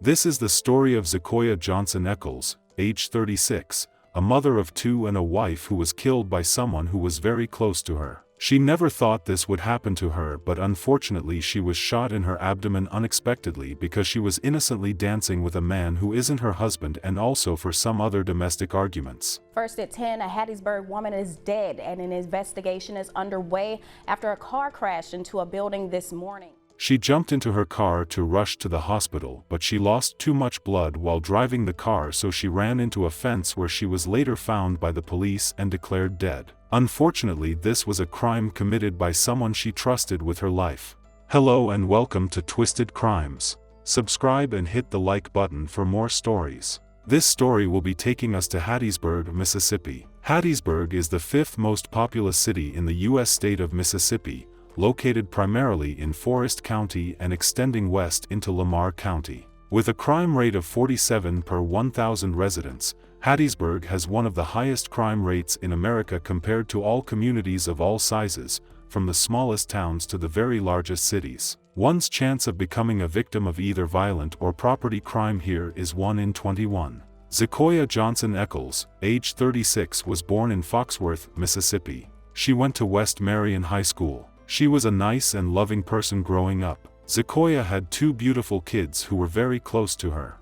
This is the story of Zikoya Johnson Echols, age 36, a mother of two and a wife who was killed by someone who was very close to her. She never thought this would happen to her, but unfortunately she was shot in her abdomen unexpectedly because she was innocently dancing with a man who isn't her husband, and also for some other domestic arguments. First at 10, a Hattiesburg woman is dead and an investigation is underway after a car crashed into a building this morning. She jumped into her car to rush to the hospital, but she lost too much blood while driving the car, so she ran into a fence where she was later found by the police and declared dead. Unfortunately, this was a crime committed by someone she trusted with her life. Hello and welcome to Twisted Crimes. Subscribe and hit the like button for more stories. This story will be taking us to Hattiesburg, Mississippi. Hattiesburg is the fifth most populous city in the U.S. state of Mississippi, located primarily in Forest County and extending west into Lamar County. With a crime rate of 47 per 1,000 residents, Hattiesburg has one of the highest crime rates in America compared to all communities of all sizes, from the smallest towns to the very largest cities. One's chance of becoming a victim of either violent or property crime here is 1 in 21. Zikoya Johnson Echols, age 36, was born in Foxworth, Mississippi. She went to West Marion High School. She was a nice and loving person growing up. Zakoya had two beautiful kids who were very close to her.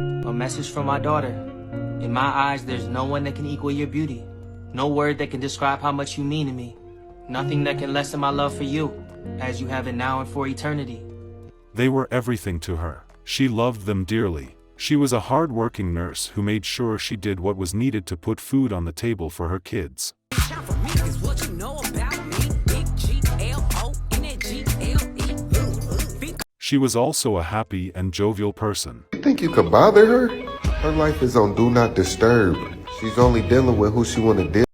A message from my daughter. In my eyes, there's no one that can equal your beauty. No word that can describe how much you mean to me. Nothing that can lessen my love for you, as you have it now and for eternity. They were everything to her. She loved them dearly. She was a hard-working nurse who made sure she did what was needed to put food on the table for her kids. She was also a happy and jovial person. You think you could bother her? Her life is on Do Not Disturb. She's only dealing with who she want to deal.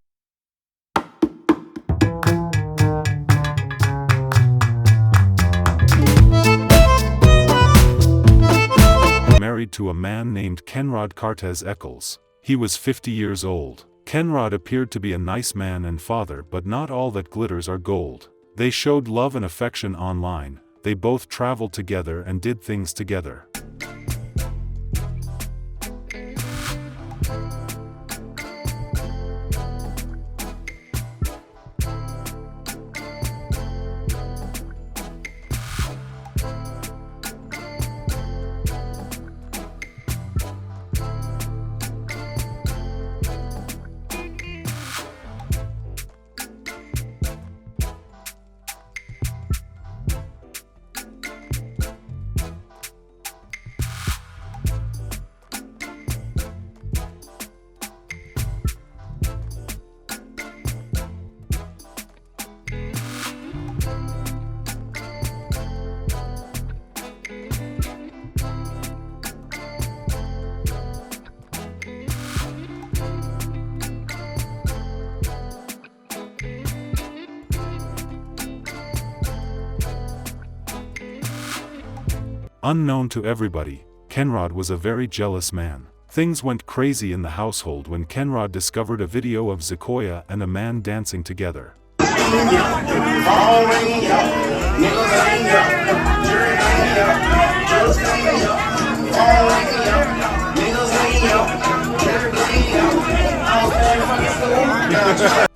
Married to a man named Kenrod Cartez Echols. He was 50 years old. Kenrod appeared to be a nice man and father, but not all that glitters are gold. They showed love and affection online. They both traveled together and did things together. Unknown to everybody, Kenrod was a very jealous man. Things went crazy in the household when Kenrod discovered a video of Zakoya and a man dancing together.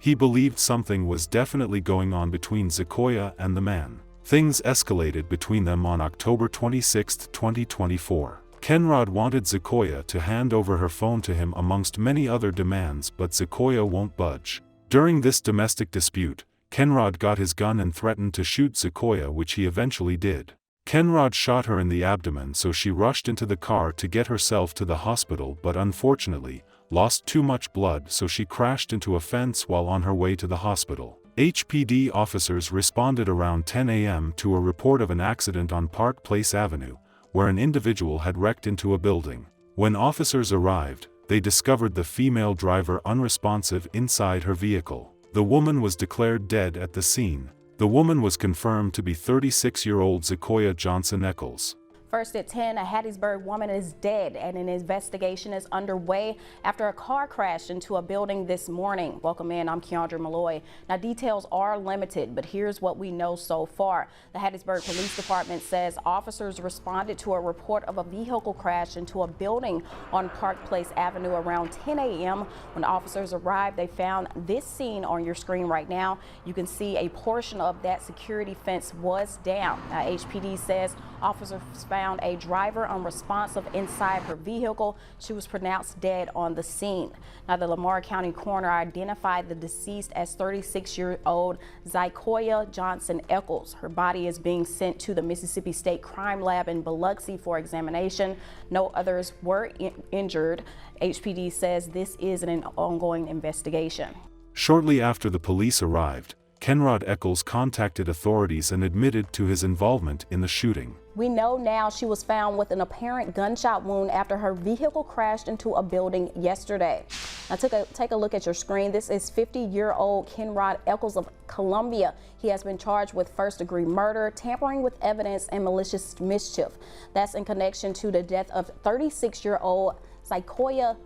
He believed something was definitely going on between Zakoya and the man. Things escalated between them on October 26, 2024. Kenrod wanted Zakoya to hand over her phone to him amongst many other demands, but Zakoya won't budge. During this domestic dispute, Kenrod got his gun and threatened to shoot Zakoya, which he eventually did. Kenrod shot her in the abdomen, so she rushed into the car to get herself to the hospital, but unfortunately, lost too much blood, so she crashed into a fence while on her way to the hospital. HPD officers responded around 10 a.m. to a report of an accident on Park Place Avenue, where an individual had wrecked into a building. When officers arrived, they discovered the female driver unresponsive inside her vehicle. The woman was declared dead at the scene. The woman was confirmed to be 36-year-old Zikoya Johnson Echols. First at 10, a Hattiesburg woman is dead and an investigation is underway after a car crashed into a building this morning. Welcome in, I'm Keandra Malloy. Now, details are limited, but here's what we know so far. The Hattiesburg Police Department says officers responded to a report of a vehicle crash into a building on Park Place Avenue around 10 a.m. When officers arrived, they found this scene on your screen right now. You can see a portion of that security fence was down. Now, HPD says officers found a driver unresponsive inside her vehicle. She was pronounced dead on the scene. Now, the Lamar County coroner identified the deceased as 36-year-old Zikoya Johnson Echols. Her body is being sent to the Mississippi State Crime Lab in Biloxi for examination. No others were injured. HPD says this is an ongoing investigation. Shortly after the police arrived, Kenrod Echols contacted authorities and admitted to his involvement in the shooting. We know now she was found with an apparent gunshot wound after her vehicle crashed into a building yesterday. Now take a look at your screen. This is 50-year-old Kenrod Echols of Columbia. He has been charged with first-degree murder, tampering with evidence, and malicious mischief. That's in connection to the death of 36-year-old Zikoya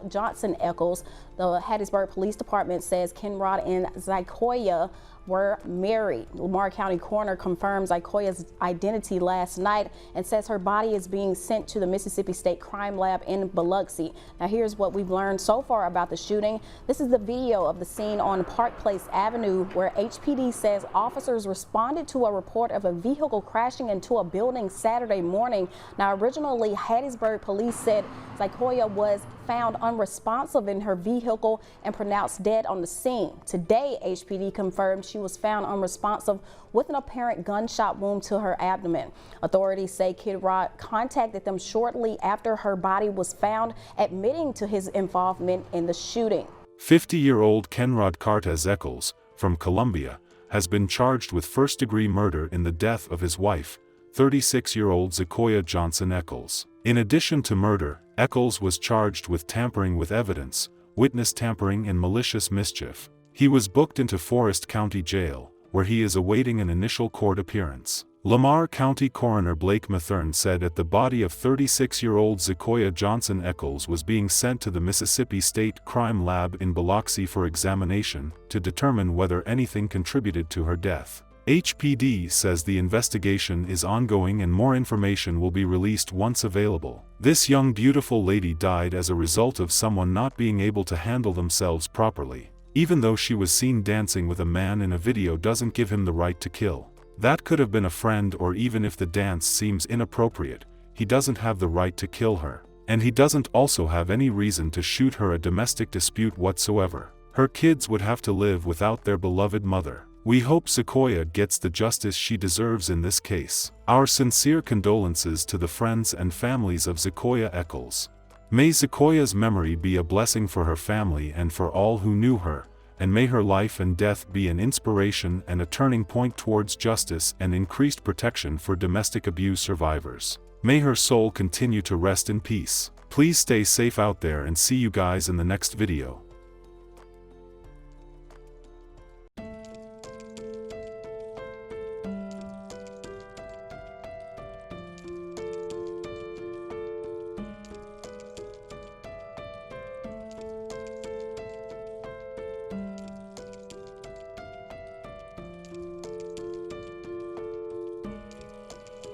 Johnson Echols. The Hattiesburg Police Department says Kenrod and Zakoya were married. Lamar County coroner confirmed Zakoya's identity last night and says her body is being sent to the Mississippi State Crime Lab in Biloxi. Now, here's what we've learned so far about the shooting. This is the video of the scene on Park Place Avenue where HPD says officers responded to a report of a vehicle crashing into a building Saturday morning. Now, originally, Hattiesburg police said Zakoya was found unresponsive in her vehicle and pronounced dead on the scene. Today, HPD confirmed she was found unresponsive with an apparent gunshot wound to her abdomen. Authorities say Kenrod contacted them shortly after her body was found, admitting to his involvement in the shooting. 50-year-old Kenrod Cartez Echols, from Columbia, has been charged with first-degree murder in the death of his wife, 36-year-old Zikoya Johnson Echols. In addition to murder, Echols was charged with tampering with evidence, witness tampering, and malicious mischief. He was booked into Forest County Jail, where he is awaiting an initial court appearance. Lamar County Coroner Blake Mathern said that the body of 36-year-old Zikoya Johnson Echols was being sent to the Mississippi State Crime Lab in Biloxi for examination to determine whether anything contributed to her death. HPD says the investigation is ongoing and more information will be released once available. This young beautiful lady died as a result of someone not being able to handle themselves properly. Even though she was seen dancing with a man in a video doesn't give him the right to kill. That could have been a friend, or even if the dance seems inappropriate, he doesn't have the right to kill her. And he doesn't also have any reason to shoot her. A domestic dispute whatsoever. Her kids would have to live without their beloved mother. We hope Zakoya gets the justice she deserves in this case. Our sincere condolences to the friends and families of Zikoya Echols. May Zakoya's memory be a blessing for her family and for all who knew her, and may her life and death be an inspiration and a turning point towards justice and increased protection for domestic abuse survivors. May her soul continue to rest in peace. Please stay safe out there and see you guys in the next video.